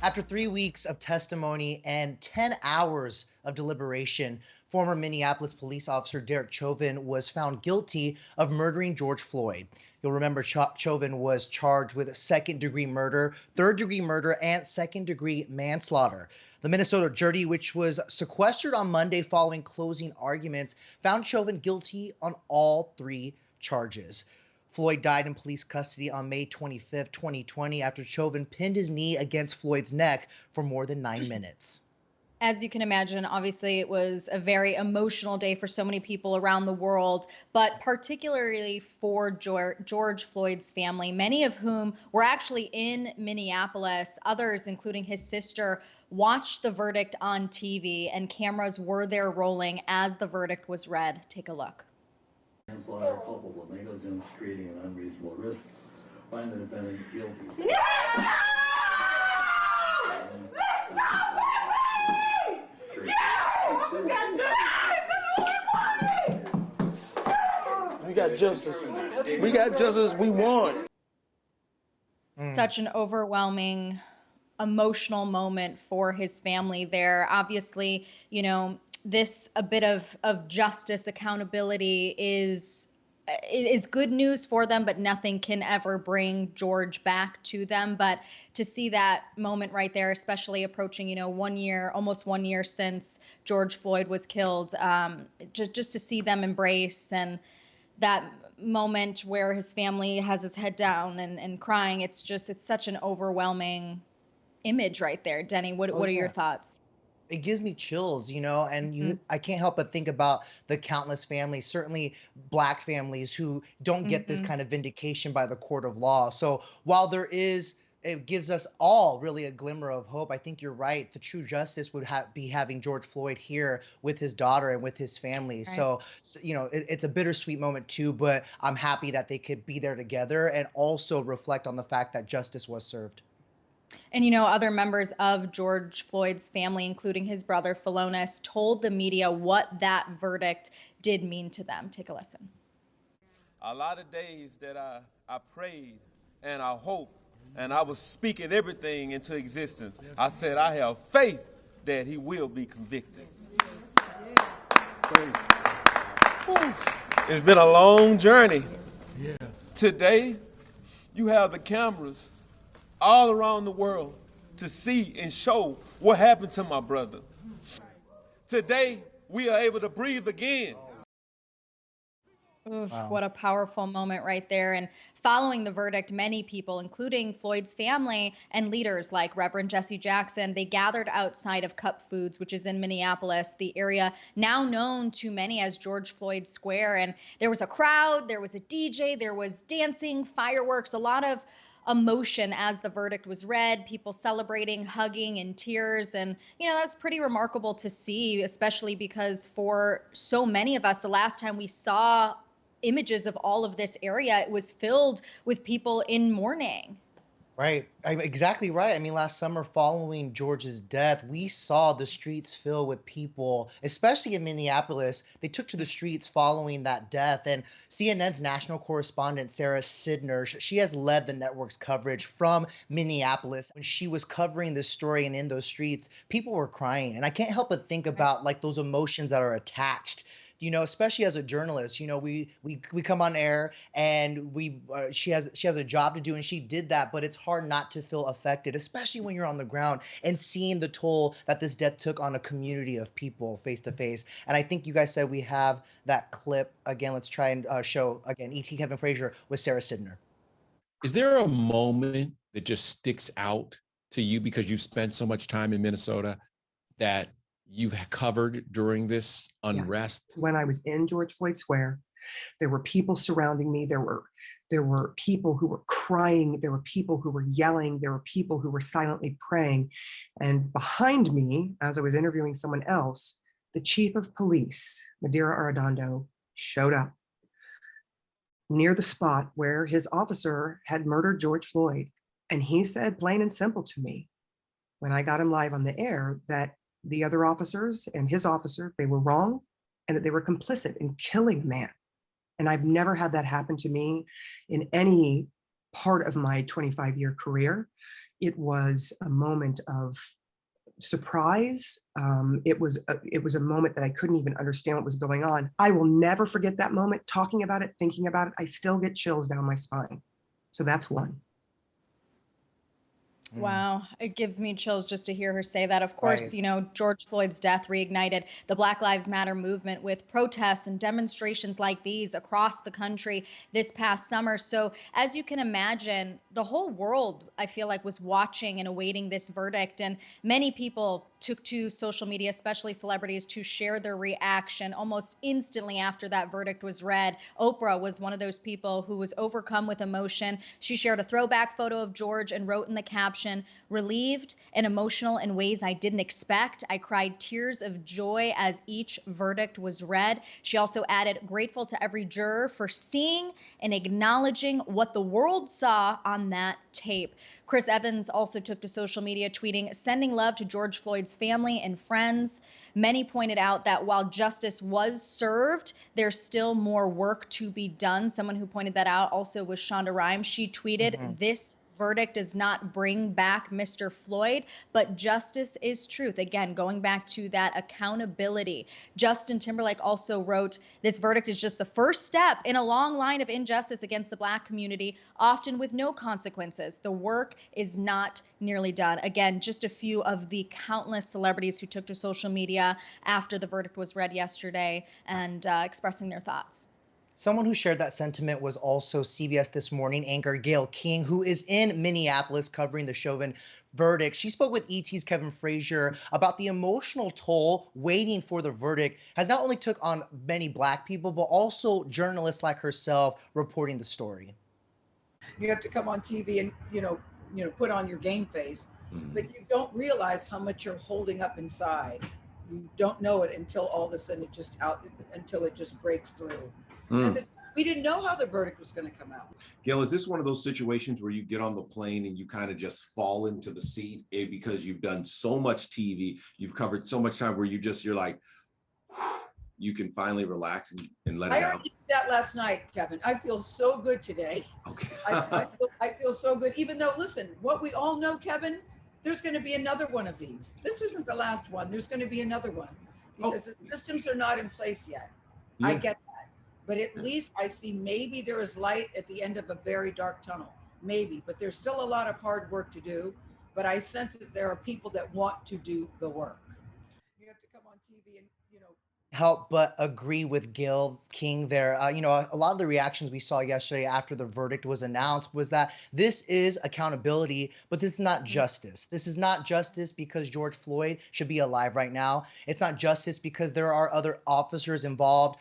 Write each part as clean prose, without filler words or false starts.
After 3 weeks of testimony and 10 hours of deliberation, former Minneapolis police officer Derek Chauvin was found guilty of murdering George Floyd. You'll remember Chauvin was charged with second-degree murder, third-degree murder, and second-degree manslaughter. The Minnesota jury, which was sequestered on Monday following closing arguments, found Chauvin guilty on all three charges. Floyd died in police custody on May 25th, 2020, after Chauvin pinned his knee against Floyd's neck for more than 9 minutes. As you can imagine, obviously it was a very emotional day for so many people around the world, but particularly for George Floyd's family, many of whom were actually in Minneapolis. Others, including his sister, watched the verdict on TV, and cameras were there rolling as the verdict was read. Take a look. Manslaughter coupled with negligence creating an unreasonable risk. Find the defendant guilty. We got justice. We got justice we want. Such an overwhelming, emotional moment for his family there. Obviously, this a bit of justice, accountability is good news for them, but nothing can ever bring George back to them. But to see that moment right there, especially approaching, almost 1 year since George Floyd was killed, just to see them embrace, and that moment where his family has his head down and crying, it's such an overwhelming image right there. Denny, what are your thoughts? It gives me chills, and I can't help but think about the countless families, certainly Black families, who don't get this kind of vindication by the court of law. So while it gives us all really a glimmer of hope, I think you're right. The true justice would be having George Floyd here with his daughter and with his family. Right. So it's a bittersweet moment too, but I'm happy that they could be there together and also reflect on the fact that justice was served. And, other members of George Floyd's family, including his brother Philonis, told the media what that verdict did mean to them. Take a listen. A lot of days that I prayed and I hoped and I was speaking everything into existence. I said, I have faith that he will be convicted. It's been a long journey. Yeah. Today, you have the cameras all around the world to see and show what happened to my brother. Today, we are able to breathe again. Oof, wow. What a powerful moment right there. And following the verdict, many people, including Floyd's family and leaders like Reverend Jesse Jackson, they gathered outside of Cup Foods, which is in Minneapolis, the area now known to many as George Floyd Square. And there was a crowd, there was a DJ, there was dancing, fireworks, a lot of emotion as the verdict was read, people celebrating, hugging, and tears. And, that was pretty remarkable to see, especially because for so many of us, the last time we saw images of all of this area, it was filled with people in mourning. Right. I'm exactly right. I mean, last summer following George's death, we saw the streets fill with people, especially in Minneapolis. They took to the streets following that death. And CNN's national correspondent, Sarah Sidner, she has led the network's coverage from Minneapolis. When she was covering this story and in those streets, people were crying. And I can't help but think about like those emotions that are attached, especially as a journalist. We come on air and she has a job to do, and she did that, but it's hard not to feel affected, especially when you're on the ground and seeing the toll that this death took on a community of people face to face. And I think you guys said we have that clip again. Let's try and show again E.T. Kevin Frazier with Sarah Sidner. Is there a moment that just sticks out to you because you've spent so much time in Minnesota that you covered during this unrest? When I was in George Floyd Square, there were people surrounding me. There were people who were crying. There were people who were yelling. There were people who were silently praying. And behind me, as I was interviewing someone else, the chief of police, Madeira Arredondo, showed up near the spot where his officer had murdered George Floyd. And he said plain and simple to me, when I got him live on the air, that the other officers and his officer, they were wrong and that they were complicit in killing a man. And I've never had that happen to me in any part of my 25-year career. It was a moment of surprise. It was a moment that I couldn't even understand what was going on. I will never forget that moment. Talking about it, thinking about it, I still get chills down my spine. So that's one. Wow, it gives me chills just to hear her say that. Of course, Right. you know, George Floyd's death reignited the Black Lives Matter movement with protests and demonstrations like these across the country this past summer. So, as you can imagine, the whole world, I feel like, was watching and awaiting this verdict. And many people took to social media, especially celebrities, to share their reaction almost instantly after that verdict was read. Oprah was one of those people who was overcome with emotion. She shared a throwback photo of George and wrote in the caption, "Relieved and emotional in ways I didn't expect. I cried tears of joy as each verdict was read." She also added, "Grateful to every juror for seeing and acknowledging what the world saw on that tape." Chris Evans also took to social media tweeting, "Sending love to George Floyd's family and friends." Many pointed out that while justice was served, there's still more work to be done. Someone who pointed that out also was Shonda Rhimes. She tweeted, "This verdict does not bring back Mr. Floyd, but justice is truth." Again, going back to that accountability. Justin Timberlake also wrote, "This verdict is just the first step in a long line of injustice against the Black community, often with no consequences. The work is not nearly done." Again, just a few of the countless celebrities who took to social media after the verdict was read yesterday and expressing their thoughts. Someone who shared that sentiment was also CBS This Morning anchor Gayle King, who is in Minneapolis covering the Chauvin verdict. She spoke with ET's Kevin Frazier about the emotional toll waiting for the verdict has not only took on many Black people, but also journalists like herself reporting the story. You have to come on TV and put on your game face, but you don't realize how much you're holding up inside. You don't know it until all of a sudden until it just breaks through. And we didn't know how the verdict was going to come out. Gail, is this one of those situations where you get on the plane and you kind of just fall into the seat because you've done so much TV, you've covered so much time where you're like, you can finally relax and let it I out? already did that last night, Kevin. I feel so good today. Okay. I feel so good, even though, listen, what we all know, Kevin, there's going to be another one of these. This isn't the last one. There's going to be another one because the systems are not in place yet. Yeah. I get that. But at least I see maybe there is light at the end of a very dark tunnel. Maybe, but there's still a lot of hard work to do. But I sense that there are people that want to do the work. You have to come on TV and, Help but agree with Gayle King there. A lot of the reactions we saw yesterday after the verdict was announced was that this is accountability, but this is not justice. This is not justice because George Floyd should be alive right now. It's not justice because there are other officers involved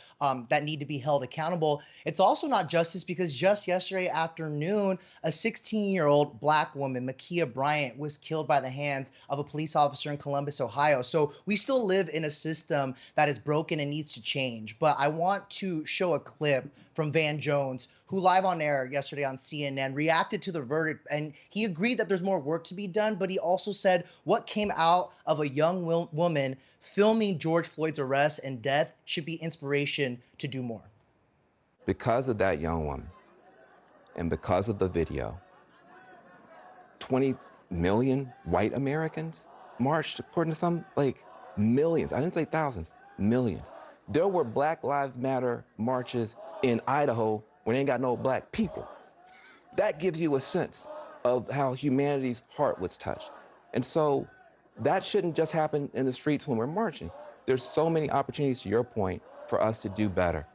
that need to be held accountable. It's also not justice because just yesterday afternoon, a 16-year-old Black woman, Ma'Khia Bryant, was killed by the hands of a police officer in Columbus, Ohio. So we still live in a system that is broken and needs to change. But I want to show a clip from Van Jones, who live on air yesterday on CNN reacted to the verdict, and he agreed that there's more work to be done, but he also said what came out of a young woman filming George Floyd's arrest and death should be inspiration to do more. Because of that young woman and because of the video, 20 million white Americans marched, according to some, like millions. I didn't say thousands. Millions. There were Black Lives Matter marches in Idaho when they ain't got no Black people. That gives you a sense of how humanity's heart was touched. And so that shouldn't just happen in the streets when we're marching. There's so many opportunities, to your point, for us to do better.